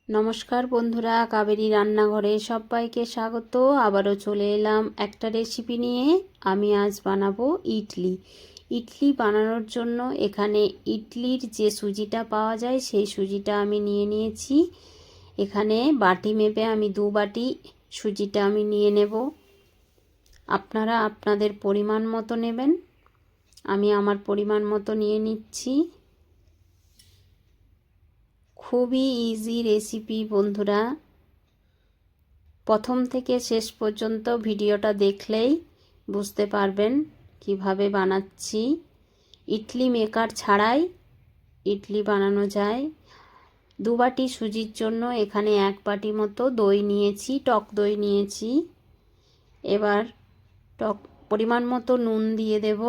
নমস্কার বন্ধুরা, কাবেরী রান্নাঘরে সবাইকে স্বাগত। আবারও চলে এলাম একটা রেসিপি নিয়ে। আমি আজ বানাবো ইডলি। ইডলি বানানোর জন্য এখানে ইডলির যে সুজিটা পাওয়া যায় সেই সুজিটা আমি নিয়ে নিয়েছি। এখানে বাটি মেপে আমি 2 বাটি সুজিটা আমি নিয়ে নেব। আপনারা আপনাদের পরিমাণ মতো নেবেন। আমি আমার পরিমাণ মতো নিয়ে নিচ্ছি। খুবই ইজি রেসিপি বন্ধুরা, প্রথম থেকে শেষ পর্যন্ত ভিডিওটা দেখলেই বুঝতে পারবেন কিভাবে বানাচ্ছি। ইডলি মেকার ছাড়াই ইডলি বানানো যায়। 2 বাটি সুজির জন্য এখানে 1 বাটি মতো দই নিয়েছি, টক দই নিয়েছি। এবার পরিমাণ মতো নুন দিয়ে দেব।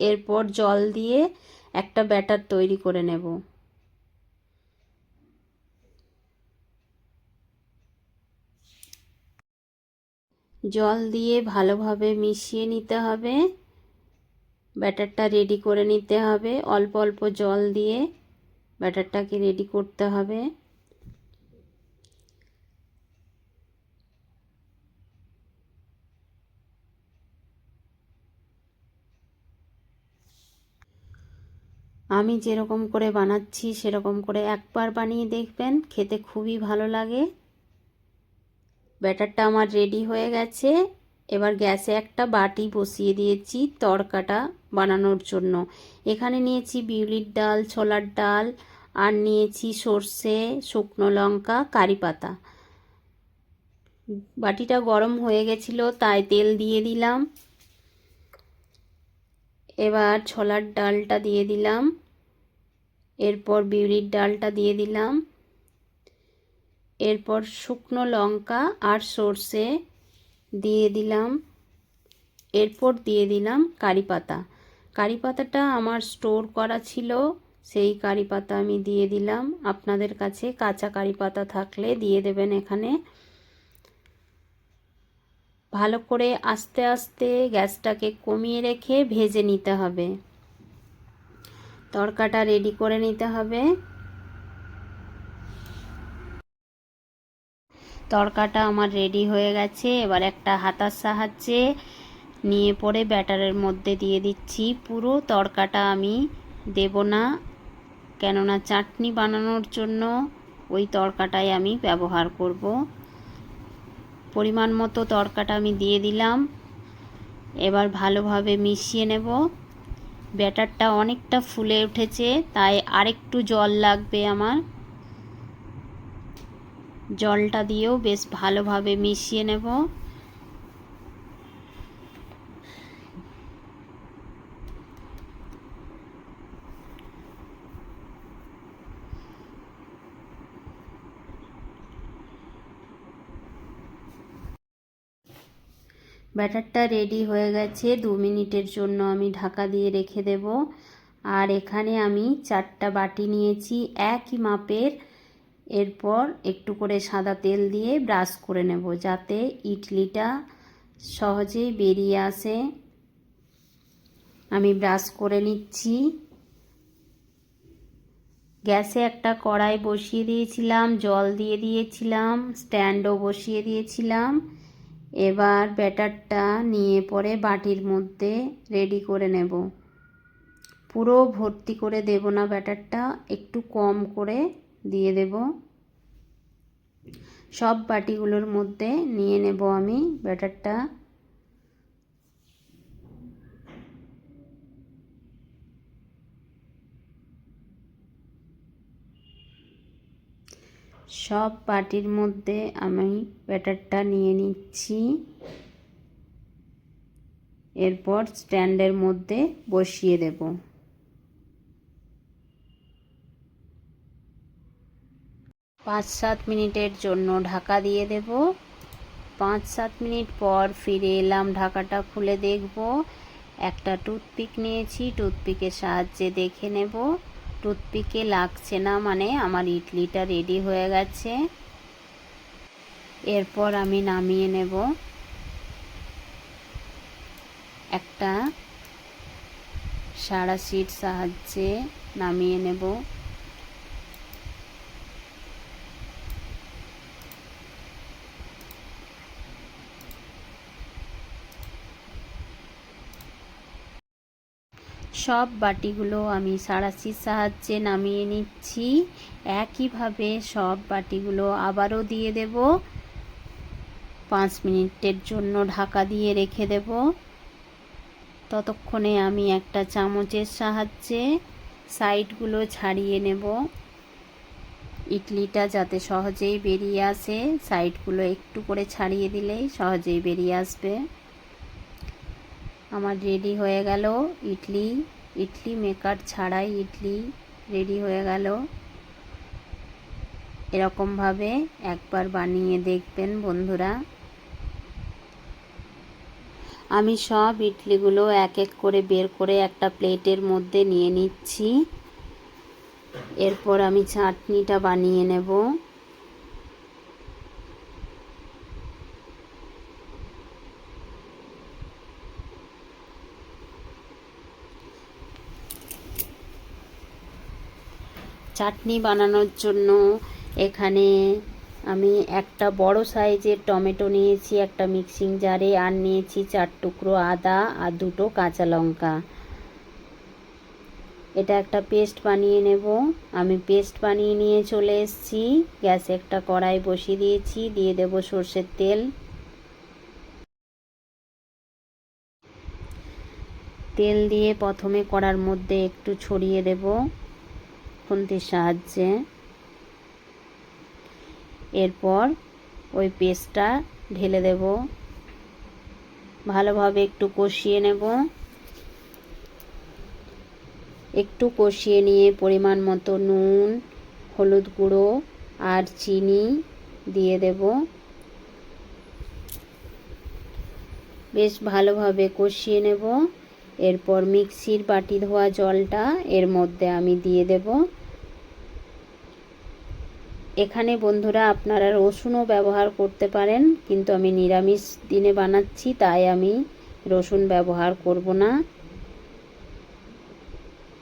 এরপর জল দিয়ে একটা ব্যাটার তৈরি করে নেব। জল দিয়ে ভালোভাবে মিশিয়ে নিতে হবে। ব্যাটারটা রেডি করে নিতে হবে। অল্প অল্প জল দিয়ে ব্যাটারটাকে রেডি করতে হবে। আমি যেরকম করে বানাচ্ছি সেরকম করে একবার বানিয়ে দেখবেন, খেতে খুবই ভালো লাগে। ব্যাটারটা আমার রেডি হয়ে গেছে। এবার গ্যাসে একটা বাটি বসিয়ে দিয়েছি তড়কাটা বানানোর জন্য। এখানে নিয়েছি বিউলির ডাল, ছোলার ডাল, আর নিয়েছি সর্ষে, শুকনো লঙ্কা, কারি পাতা। বাটিটা গরম হয়ে গেছিলো তাই তেল দিয়ে দিলাম। এবার ছোলার ডালটা দিয়ে দিলাম। এরপর বিউলির ডালটা দিয়ে দিলাম। এরপর শুকনো লঙ্কা আর সর্ষে দিয়ে দিলাম। এরপর দিয়ে দিলাম কারি পাতা। কারি পাতাটা আমার স্টোর করা ছিল, সেই কারি পাতা আমি দিয়ে দিলাম। আপনাদের কাছে কাঁচা কারি পাতা থাকলে দিয়ে দেবেন এখানে। ভালো করে আস্তে আস্তে গ্যাসটাকে কমিয়ে রেখে ভেজে নিতে হবে। তড়কাটা রেডি করে নিতে হবে। তড়কাটা আমার রেডি হয়ে গেছে। এবার একটা হাতার সাহায্যে নিয়ে পরে ব্যাটারের মধ্যে দিয়ে দিচ্ছি। পুরো তড়কাটা আমি দেব না, কেননা চাটনি বানানোর জন্য ওই তড়কাটাই আমি ব্যবহার করব। পরিমাণ মতো তড়কাটা আমি দিয়ে দিলাম। এবার ভালোভাবে মিশিয়ে নেব। ব্যাটারটা অনেকটা ফুলে উঠেছে, তাই আরেকটু জল লাগবে আমার। জলটা দিয়েও বেশ ভালোভাবে মিশিয়ে নেব। ব্যাটারটা রেডি হয়ে গেছে। 2 মিনিটের জন্য আমি ঢাকা দিয়ে রেখে দেব। আর এখানে আমি 4টা বাটি নিয়েছি একই মাপের। এরপর একটু করে সাদা তেল দিয়ে ব্রাশ করে নেব, যাতে ইডলিটা সহজেই বেরিয়ে আসে। আমি ব্রাশ করে নিচ্ছি। গ্যাসে একটা কড়াই বসিয়ে দিয়েছিলাম, জল দিয়ে দিয়েছিলাম, স্ট্যান্ডও বসিয়ে দিয়েছিলাম। এবার ব্যাটারটা নিয়ে পরে বাটির মধ্যে রেডি করে নেব। পুরো ভর্তি করে দেব না ব্যাটারটা, একটু কম করে দিয়ে দেব। সব বাটিগুলোর মধ্যে নিয়ে নেব আমি ব্যাটারটা। সব বাটির মধ্যে আমি ব্যাটারটা নিয়ে নিচ্ছি। এরপর স্ট্যান্ডের মধ্যে বসিয়ে দেব। 5-7 মিনিটের জন্য ঢাকা দিয়ে দেব। 5-7 মিনিট পর ফিরে এলাম। ঢাকাটা খুলে দেখব। একটা টুথপিক নিয়েছি, টুথপিকের সাহায্যে দেখে নেব। টুথপিকে লাগছে না মানে আমার ইডলিটা রেডি হয়ে গেছে। এরপর আমি নামিয়ে নেব। একটা সাঁড়াশির সাহায্যে নামিয়ে নেব। সব বাটিগুলো আমি সাঁড়াশির সাহায্যে নামিয়ে নিচ্ছি। একইভাবে সব বাটিগুলো আবারও দিয়ে দেব। 5 মিনিটের জন্য ঢাকা দিয়ে রেখে দেব। ততক্ষণে আমি একটা চামচের সাহায্যে সাইডগুলো ছাড়িয়ে নেব। ইডলিটা যাতে সহজেই বেরিয়ে আসে, সাইডগুলো একটু করে ছাড়িয়ে দিলেই সহজেই বেরিয়ে আসবে। আমার রেডি হয়ে গেল ইডলি। ইডলি মেকার ছাড়াই ইডলি রেডি হয়ে গেল। এরকমভাবে একবার বানিয়ে দেখবেন বন্ধুরা। আমি সব ইডলিগুলো এক এক করে বের করে একটা প্লেটের মধ্যে নিয়ে নিচ্ছি। এরপর আমি চাটনিটা বানিয়ে নেব। চাটনি বানানোর জন্য এখানে আমি একটা বড় সাইজের টমেটো নিয়েছি একটা মিক্সিং জারে, আর নিয়েছি 4 টুকরো আদা আর 2টো কাঁচা লঙ্কা। এটা একটা পেস্ট বানিয়ে নেব। আমি পেস্ট বানিয়ে নিয়ে চলে এসেছি। গ্যাসে একটা কড়াই বসিয়ে দিয়েছি, দিয়ে দেব সর্ষের তেল। তেল দিয়ে প্রথমে কড়ার মধ্যে একটু ছড়িয়ে দেব খুন্তির সাহায্যে। এরপর ওই পেস্টটা ঢেলে দেব। ভালোভাবে একটু কষিয়ে নেব। একটু কষিয়ে নিয়ে পরিমাণ মতো নুন, হলুদ গুঁড়ো আর চিনি দিয়ে দেব। বেশ ভালোভাবে কষিয়ে নেব। এরপর মিক্সির বাটি ধোয়া জলটা এর মধ্যে আমি দিয়ে দেব। এখানে বন্ধুরা আপনারা রসুনও ব্যবহার করতে পারেন, কিন্তু আমি নিরামিষ দিনে বানাচ্ছি তাই আমি রসুন ব্যবহার করব না।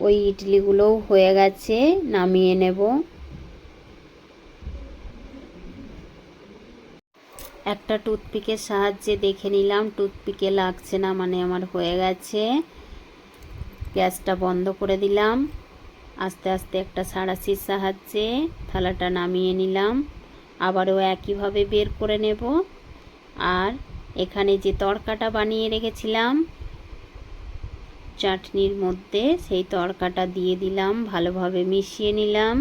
ওই ইডলিগুলোও হয়ে গেছে, নামিয়ে নেব। একটা টুথপিকের সাহায্যে দেখে নিলাম, টুথপিকে লাগছে না, মানে আমার হয়ে গেছে। গ্যাসটা বন্ধ করে দিলাম। আস্তে আস্তে একটা সাঁড়াশির সাহায্যে থালাটা নামিয়ে নিলাম। আবারও একইভাবে বের করে নেব। আর এখানে যে তড়কাটা বানিয়ে রেখেছিলাম চাটনির মধ্যে, সেই তড়কাটা দিয়ে দিলাম, ভালোভাবে মিশিয়ে নিলাম।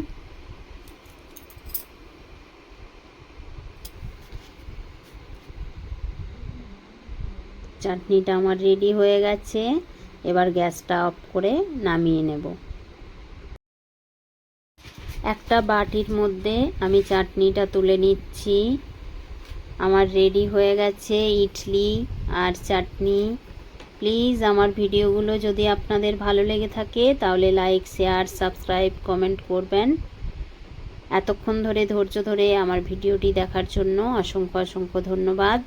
চাটনিটা আমার রেডি হয়ে গেছে। এবার গ্যাসটা অফ করে নামিয়ে নেব। একটা বাটির মধ্যে আমি চাটনিটা তুলে নিচ্ছি। আমার রেডি হয়ে গেছে ইডলি আর চাটনি। প্লিজ আমার ভিডিওগুলো যদি আপনাদের ভালো লেগে থাকে তাহলে লাইক, শেয়ার, সাবস্ক্রাইব, কমেন্ট করবেন। এতক্ষণ ধরে ধৈর্য ধরে আমার ভিডিওটি দেখার জন্য অসংখ্য অসংখ্য ধন্যবাদ।